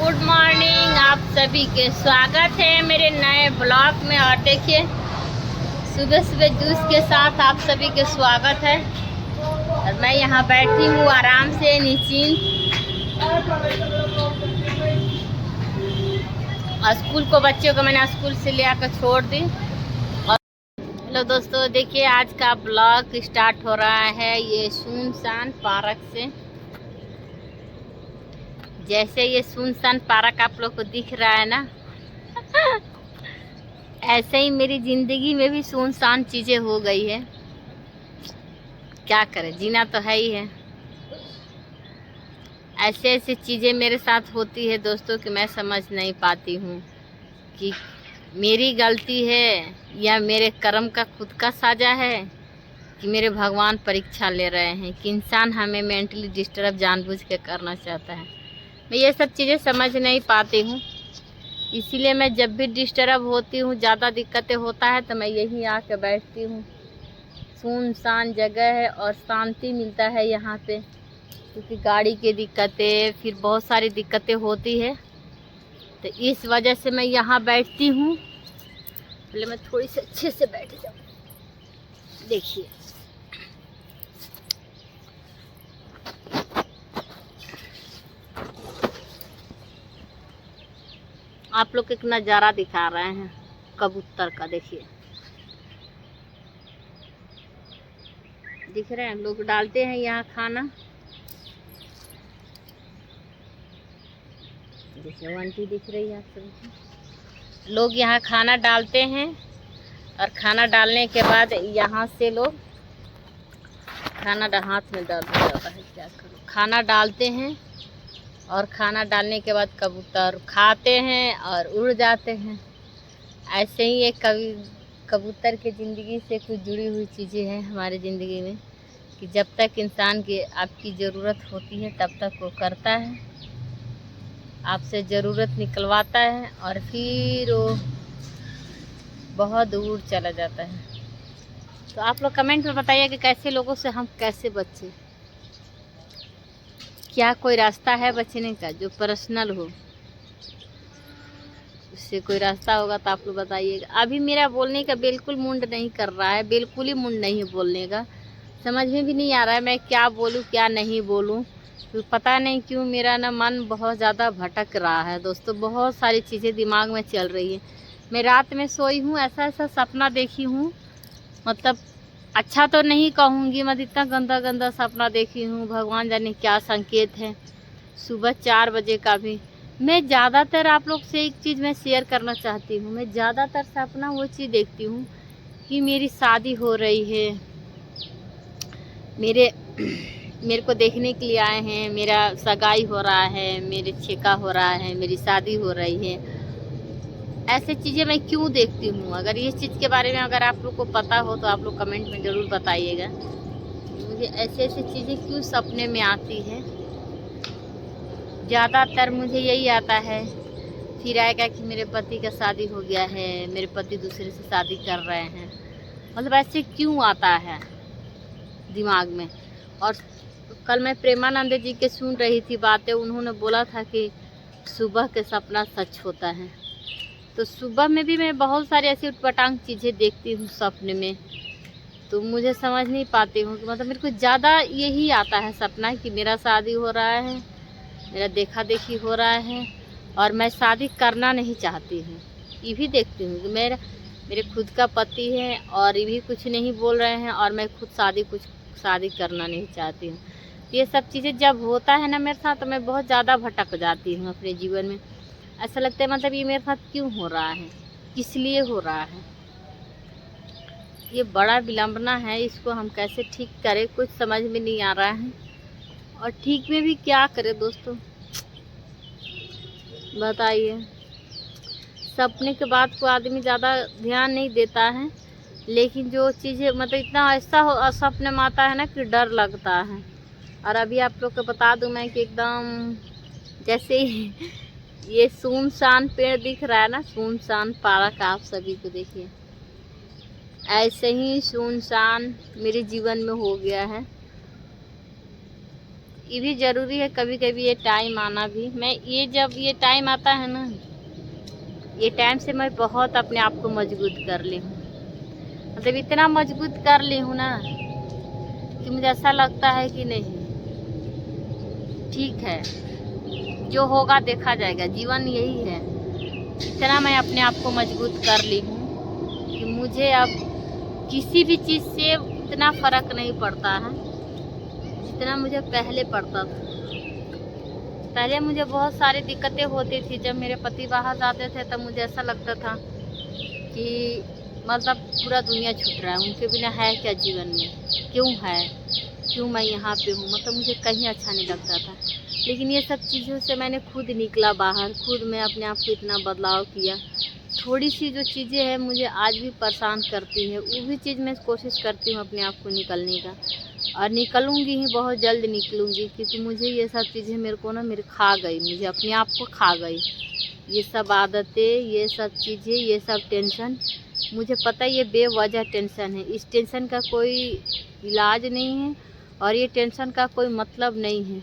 Good morning आप सभी के स्वागत है मेरे नए ब्लॉग में। और देखिए सुबह सुबह जूस के साथ आप सभी के स्वागत है। और मैं यहाँ बैठी हूँ आराम से निश्चिंत। और स्कूल को बच्चों को मैंने स्कूल से ले आकर छोड़ दी। और हेलो दोस्तों, देखिए आज का ब्लॉग स्टार्ट हो रहा है ये सुनसान पार्क से। जैसे ये सुनसान पार्क आप लोग को दिख रहा है ना ऐसे ही मेरी जिंदगी में भी सुनसान चीजें हो गई है। क्या करें, जीना तो है ही है। ऐसे ऐसे चीजें मेरे साथ होती है दोस्तों कि मैं समझ नहीं पाती हूँ कि मेरी गलती है या मेरे कर्म का खुद का साजा है कि मेरे भगवान परीक्षा ले रहे हैं कि इंसान हमें मेंटली डिस्टर्ब जानबूझ के करना चाहता है। मैं ये सब चीज़ें समझ नहीं पाती हूँ। इसीलिए मैं जब भी डिस्टर्ब होती हूँ, ज़्यादा दिक्कतें होता है, तो मैं यहीं आके बैठती हूँ। सुनसान जगह है और शांति मिलता है यहाँ पे, क्योंकि गाड़ी की दिक्कतें फिर बहुत सारी दिक्कतें होती है। तो इस वजह से मैं यहाँ बैठती हूँ। पहले मैं थोड़ी सी अच्छे से बैठ जाऊँ। देखिए आप लोग एक नज़ारा दिखा रहे हैं कबूतर का। देखिए दिख रहे हैं, लोग डालते हैं यहाँ खाना। देखिए आंटी दिख रही है आप सबको। लोग यहाँ खाना डालते हैं और खाना डालने के बाद यहाँ से लोग खाना हाथ में डाल जाता है। क्या करूँ, खाना डालते हैं और खाना डालने के बाद कबूतर खाते हैं और उड़ जाते हैं। ऐसे ही एक कबूतर की ज़िंदगी से कुछ जुड़ी हुई चीज़ें हैं हमारी ज़िंदगी में कि जब तक इंसान की आपकी ज़रूरत होती है तब तक वो करता है, आपसे ज़रूरत निकलवाता है और फिर वो बहुत दूर चला जाता है। तो आप लोग कमेंट में बताइए कि कैसे लोगों से हम कैसे बचें। क्या कोई रास्ता है बचने का जो पर्सनल हो? उससे कोई रास्ता होगा तो आप लोग बताइएगा। अभी मेरा बोलने का बिल्कुल मुंड नहीं कर रहा है, बिल्कुल ही मुंड नहीं है बोलने का। समझ में भी नहीं आ रहा है मैं क्या बोलूँ क्या नहीं बोलूँ। तो पता नहीं क्यों मेरा ना मन बहुत ज़्यादा भटक रहा है दोस्तों। बहुत सारी चीज़ें दिमाग में चल रही है। मैं रात में सोई हूँ, ऐसा ऐसा सपना देखी हूँ, मतलब अच्छा तो नहीं कहूँगी, मैं इतना गंदा गंदा सपना देखी हूँ। भगवान जाने क्या संकेत है। सुबह 4 बजे का भी मैं ज़्यादातर आप लोग से एक चीज़ मैं शेयर करना चाहती हूँ। मैं ज़्यादातर सपना वो चीज़ देखती हूँ कि मेरी शादी हो रही है, मेरे को देखने के लिए आए हैं, मेरा सगाई हो रहा है, मेरे छेका हो रहा है, मेरी शादी हो रही है। ऐसे चीज़ें मैं क्यों देखती हूँ? अगर ये चीज़ के बारे में अगर आप लोग को पता हो तो आप लोग कमेंट में ज़रूर बताइएगा। मुझे ऐसे ऐसी चीज़ें क्यों सपने में आती है। ज़्यादातर मुझे यही आता है, फिर आएगा कि मेरे पति का शादी हो गया है, मेरे पति दूसरे से शादी कर रहे हैं। मतलब ऐसे क्यों आता है दिमाग में। और कल मैं प्रेमानंद जी के सुन रही थी बातें, उन्होंने बोला था कि सुबह के सपना सच होता है। तो सुबह में भी मैं बहुत सारी ऐसी उटपटांग चीज़ें देखती हूँ सपने में। तो मुझे समझ नहीं पाती हूँ कि मतलब मेरे को ज़्यादा यही आता है सपना कि मेरा शादी हो रहा है, मेरा देखा देखी हो रहा है और मैं शादी करना नहीं चाहती हूँ। ये भी देखती हूँ कि मेरे खुद का पति है और ये भी कुछ नहीं बोल रहे हैं और मैं खुद शादी करना नहीं चाहती हूँ। ये सब चीज़ें जब होता है ना मेरे साथ, तो मैं बहुत ज़्यादा भटक जाती हूँ अपने जीवन में। ऐसा लगता है मतलब ये मेरे साथ क्यों हो रहा है, किस लिए हो रहा है। ये बड़ा विलंबना है, इसको हम कैसे ठीक करें कुछ समझ में नहीं आ रहा है। और ठीक में भी क्या करें दोस्तों, बताइए। सपने के बाद को आदमी ज़्यादा ध्यान नहीं देता है, लेकिन जो चीज़ें मतलब इतना ऐसा सपने में आता है ना कि डर लगता है। और अभी आप लोग को बता दूं मैं कि एकदम जैसे ही ये सुनसान पेड़ दिख रहा है ना, सुनसान पार्क आप सभी को देखिए, ऐसे ही सुनसान मेरे जीवन में हो गया है। ये भी ज़रूरी है कभी कभी ये टाइम आना भी। मैं ये जब ये टाइम आता है ना, ये टाइम से मैं बहुत अपने आप को मजबूत कर ली हूँ। मतलब इतना मजबूत कर ली हूँ ना कि मुझे ऐसा लगता है कि नहीं, ठीक है, जो होगा देखा जाएगा, जीवन यही है। इतना मैं अपने आप को मजबूत कर ली हूँ कि मुझे अब किसी भी चीज़ से इतना फ़र्क नहीं पड़ता है जितना मुझे पहले पड़ता था। पहले मुझे बहुत सारी दिक्कतें होती थी। जब मेरे पति बाहर जाते थे तब मुझे ऐसा लगता था कि मतलब पूरा दुनिया छूट रहा है, उनके बिना है क्या जीवन में, क्यों है, क्यों मैं यहाँ पे हूँ, मतलब मुझे कहीं अच्छा नहीं लगता था। लेकिन ये सब चीज़ों से मैंने खुद निकला बाहर, खुद मैं अपने आप को इतना बदलाव किया। थोड़ी सी जो चीज़ें हैं मुझे आज भी परेशान करती है, वो भी चीज़ मैं कोशिश करती हूँ अपने आप को निकलने का, और निकलूँगी ही, बहुत जल्द निकलूँगी। क्योंकि मुझे ये सब चीज़ें मेरे को ना मेरे खा गई, मुझे अपने आप को खा गई। ये सब आदतें, ये सब चीज़ें, ये सब टेंशन, मुझे पता है ये बेवजह टेंशन है। इस टेंशन का कोई इलाज नहीं है और ये टेंशन का कोई मतलब नहीं है।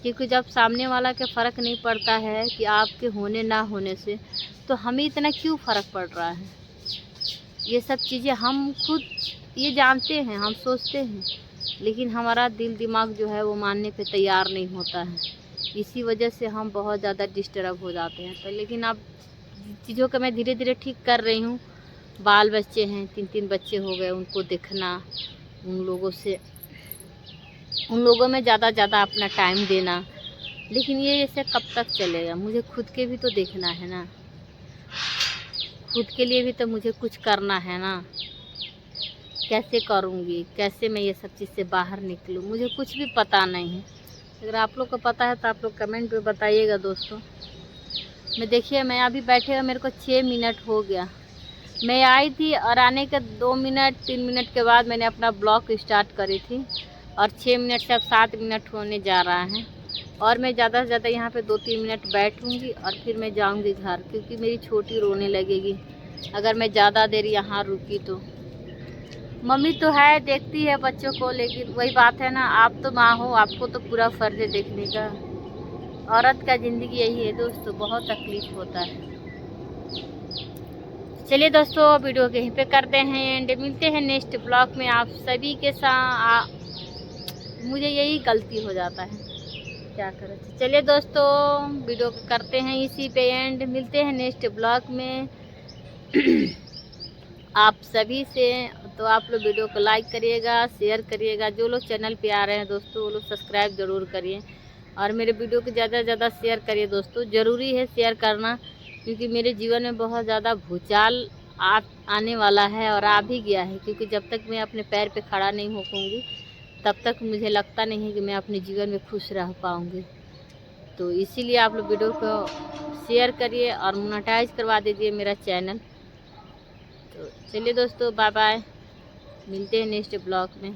क्योंकि जब सामने वाला के फ़र्क नहीं पड़ता है कि आपके होने ना होने से, तो हमें इतना क्यों फ़र्क पड़ रहा है। ये सब चीज़ें हम खुद ये जानते हैं, हम सोचते हैं, लेकिन हमारा दिल दिमाग जो है वो मानने पे तैयार नहीं होता है। इसी वजह से हम बहुत ज़्यादा डिस्टर्ब हो जाते हैं। तो लेकिन अब चीज़ों को मैं धीरे धीरे ठीक कर रही हूँ। बाल बच्चे हैं, 3 बच्चे हो गए, उनको देखना, उन लोगों में ज़्यादा अपना टाइम देना। लेकिन ये ऐसे कब तक चलेगा, मुझे खुद के भी तो देखना है ना, खुद के लिए भी तो मुझे कुछ करना है ना। कैसे करूँगी, कैसे मैं ये सब चीज़ से बाहर निकलूँ, मुझे कुछ भी पता नहीं है। अगर आप लोग को पता है तो आप लोग कमेंट पे बताइएगा दोस्तों। मैं देखिए, मैं अभी बैठे हुए मेरे को 6 मिनट हो गया। मैं आई थी और आने के 2 मिनट 3 मिनट के बाद मैंने अपना ब्लॉग स्टार्ट करी थी, और 6 मिनट से अब 7 मिनट होने जा रहा है। और मैं ज़्यादा से ज़्यादा यहाँ पे 2-3 मिनट बैठूँगी और फिर मैं जाऊँगी घर, क्योंकि मेरी छोटी रोने लगेगी अगर मैं ज़्यादा देर यहाँ रुकी तो। मम्मी तो है, देखती है बच्चों को, लेकिन वही बात है ना, आप तो माँ हो, आपको तो पूरा फ़र्ज़ है देखने का। औरत का ज़िंदगी यही है दोस्तों, बहुत तकलीफ़ होता है। चलिए दोस्तों, वीडियो के यहीं पे करते हैं एंड, मिलते हैं नेक्स्ट ब्लॉग में आप सभी के साथ। मुझे यही गलती हो जाता है, क्या करें। चलिए दोस्तों, वीडियो को करते हैं इसी पे एंड, मिलते हैं नेक्स्ट ब्लॉग में आप सभी से। तो आप लोग वीडियो को लाइक करिएगा, शेयर करिएगा। जो लोग चैनल पे आ रहे हैं दोस्तों, वो लोग सब्सक्राइब ज़रूर करिए, और मेरे वीडियो को ज़्यादा से ज़्यादा शेयर करिए दोस्तों। ज़रूरी है शेयर करना, क्योंकि मेरे जीवन में बहुत ज़्यादा भूचाल आने वाला है और आ भी गया है। क्योंकि जब तक मैं अपने पैर पे खड़ा नहीं हो पाऊँगी, तब तक मुझे लगता नहीं है कि मैं अपने जीवन में खुश रह पाऊँगी। तो इसीलिए आप लोग वीडियो को शेयर करिए और मोनेटाइज करवा दीजिए मेरा चैनल। तो चलिए दोस्तों, बाय बाय, मिलते हैं नेक्स्ट ब्लॉग में।